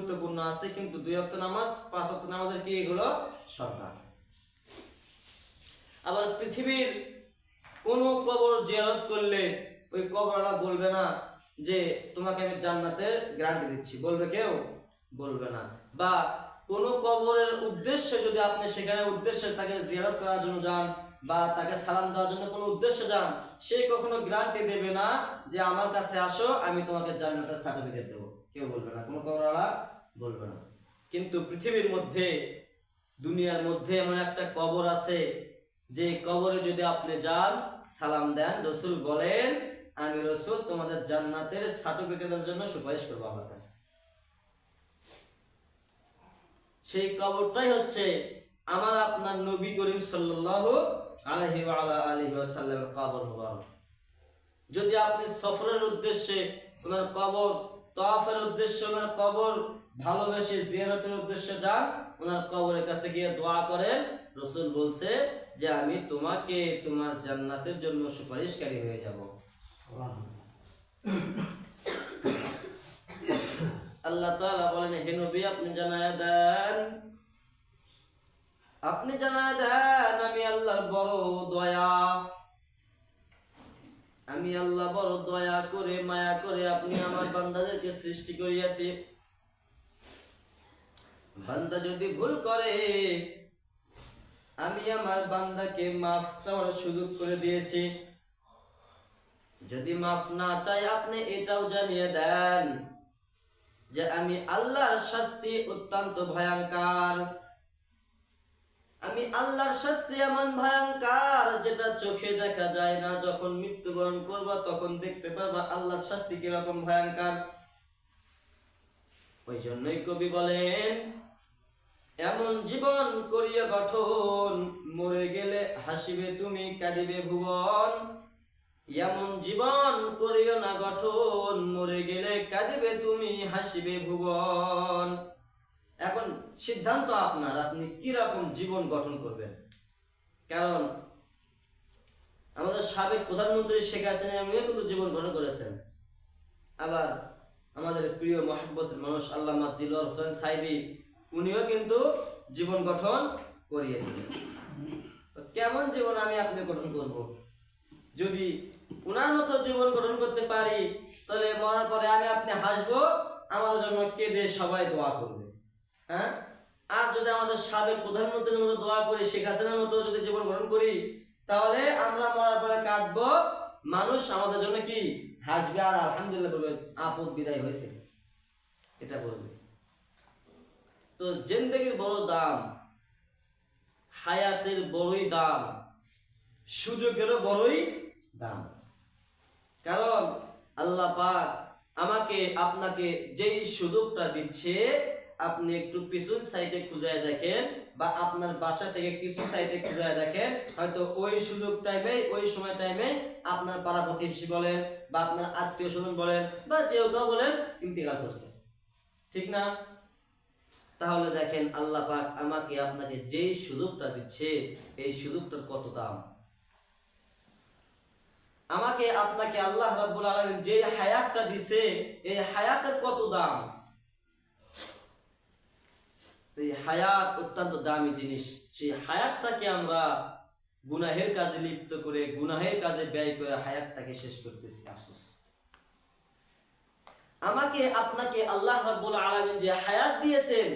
গুরুত্বপূর্ণ আছে, কিন্তু 2 ওয়াক্ত নামাজ 5 ওয়াক্ত নামাজের কি এগুলো সরকার। আবার পৃথিবীর কোন কবর জিয়ারত করলে ওই কবরওয়ালা বলবে না যে তোমাকে আমি জান্নাতের গ্যারান্টি দিচ্ছি, বলবে কেউ? বলবে না। বা কোন কবরের উদ্দেশ্যে যদি আপনি সেখানে উদ্দেশ্যে তাকে জিয়ারত করার জন্য যান বা তাকে সালাম দেওয়ার জন্য কোনো উদ্দেশ্যে যান, সে কখনো গ্যারান্টি দেবে না যে আমার কাছে আসো আমি তোমাকে জান্নাতের সার্টিফিকেট দেবো, কেউ বলবে না, কোনো কবরওয়ালা বলবে না। কিন্তু পৃথিবীর মধ্যে, দুনিয়ার মধ্যে এমন একটা কবর আছে যে কবরে যদি আপনি যান, সালাম দেন, রসুল বলেন আমি রসুল তোমাদের জান্নাতের সার্টিফিকেটের জন্য সুপারিশ করবো আমার কাছে। সেই কবরটাই হচ্ছে আমার আপনার নবী করিম সাল্লাল্লাহু আলাইহি ওয়া সাল্লামের কবর মুবারক। যদি আপনি সফরের উদ্দেশ্যে ওনার কবর, তাওয়াফের উদ্দেশ্যে ওনার কবর ভালোবেসে জিয়ারতের উদ্দেশ্যে যান, ওনার কবরের কাছে গিয়ে দোয়া করেন, রসুল বলছে যে আমি তোমাকে তোমার জান্নাতের জন্য সুপারিশকারী হয়ে যাব। আল্লাহ তাআলা বলেন হে নবী আপনি জানায়া দেন, আপনি জানায়া দেন আমি আল্লাহর বড় দয়া, আমি আল্লাহ বড় দয়া করে মায়া করে আপনি আমার বান্দাদেরকে সৃষ্টি করিয়াছি। বান্দা যদি ভুল করে আমি আমার বান্দাকে মাফ চাওয়ার সুযোগ করে দিয়েছি। যদি মাফ না চাই আপনি এটাও জানিয়ে দেন যে আমি আল্লাহর শাস্তি অত্যন্ত ভয়ঙ্কর। আমি আল্লাহর শাস্তি এমন ভয়ঙ্কর যেটা চোখে দেখা যায় না, যখন মৃত্যুবরণ করবা তখন দেখতে পারবা আল্লাহর শাস্তি কিরকম ভয়ঙ্কর। ওই জন্যই কবি বলেন এমন জীবন করিয়া গঠন, মরে গেলে হাসিবে তুমি কাঁদিবে ভুবন। এমন জীবন করিও না গঠন, মরে গেলে কাঁদিবে তুমি হাসিবে ভুবন। এখন সিদ্ধান্ত আপনার, আপনি কি রকম জীবন গঠন করবেন। কারণ আমাদের সাবেক প্রধানমন্ত্রী শেখ হাসিনা কিন্তু জীবন গঠন করেছেন। আবার আমাদের প্রিয় মহব্বতের মানুষ আল্লামা দিলওয়ার হোসেন সাইদি, উনিও কিন্তু জীবন গঠন করিয়েছিলেন। তো কেমন জীবন আমি আপনি গঠন করব? যদি উনার মতো জীবন গঠন করতে পারি তাহলে মরার পরে আমি আপনি হাসবো, আমাদের জন্য কেঁদে সবাই দোয়া করবে। হ্যাঁ, আর যদি আমাদের সাবেক প্রধানমন্ত্রীর মতো দোয়া করি, শেখ হাসিনার মতো যদি জীবন গ্রহণ করি, তাহলে আমরা মরার পরে কাঁদবো, মানুষ আমাদের জন্য কি হাসবে আর আলহামদুলিল্লাহ বলবে আপদ বিদায় হয়েছে, এটা বলবে। তো জিন্দেগির বড় দাম, হায়াতের বড়ই দাম, সুযোগেরও বড়ই দাম। কারণ আল্লাহ পাক আমাকে আপনাকে যেই সুযোগটা দিচ্ছে, আপনি একটু পিছন সাইডে খুঁজে দেখেন বা আপনার বাসা থেকে কিছু সাইডে খুঁজে দেখেন, হয়তো ওই সুযোগ টাইমে, ওই সময় টাইমে আপনার পাড়া প্রতিবেশী বলেন বা আপনার আত্মীয় স্বজন বলেন বা কেউ কেউ বলেন ইন্তেকাল করছে, ঠিক না? তাহলে দেখেন আল্লাহ পাক আমাকে আপনাকে যেই সুযোগটা দিচ্ছে, এই সুযোগটার কত দাম। আমাকে আপনাকে আল্লাহ রাব্বুল আলামিন যে হায়াতটা দিছে, এই হায়াতের কত দাম। এই হায়াত অত্যন্ত দামি জিনিস। সেই হায়াতটাকে আমরা গুনাহের কাজে লিপ্ত করে, গুনাহের কাজে ব্যয় করে হায়াতটাকে শেষ করতেছি। আফসোস। আমাকে আপনাকে আল্লাহ রাব্বুল আলামিন যে হায়াত দিয়েছেন,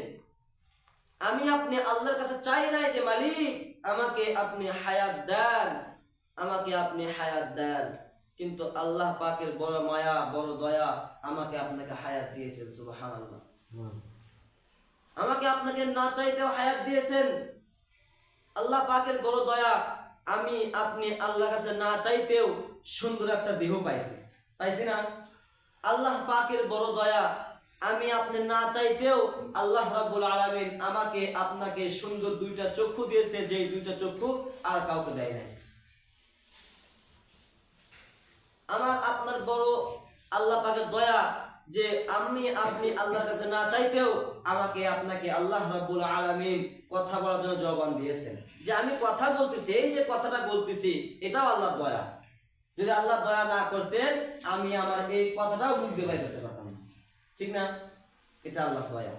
আমি আপনি আল্লাহর কাছে চাই নাই যে মালিক আমাকে আপনি হায়াত দেন, আমাকে আপনি হায়াত দেন, কিন্তু আল্লাহ পাকের বড় মায়া, বড় দয়া, আমাকে আপনাকে হায়াত দিয়েছেন। সুবহানাল্লাহ। আমাকে আপনাকে না চাইতেও হায়াত দিয়েছেন। আল্লাহ পাকের বড় দয়া, আমি আপনি আল্লাহর কাছে না চাইতেও সুন্দর একটা দেহ পাইছি না? আল্লাহ পাকের বড় দয়া, আমি আপনি না চাইতেও আল্লাহ রাব্বুল আলামিন আমাকে আপনাকে সুন্দর দুইটা চক্ষু দিয়েছে, যে দুইটা চক্ষু আর কাউকে দেয় নাই। আমার আপনার বড় আল্লাহ পাকের দয়া যে আমি আপনি আল্লাহর কাছে না চাইতেও আমাকে আপনাকে আল্লাহ রাব্বুল আলামিন কথা বলার জন্য জবান দিয়েছেন। যে আমি কথা বলতেছি, এই যে কথাটা বলতেছি, এটাও আল্লাহর দয়া। যদি আল্লাহ দয়া না করতেন আমি আমার এই কথাটাও মুখ দিয়ে বাইর করতে পারতাম না, ঠিক না? এটা আল্লাহ দয়া।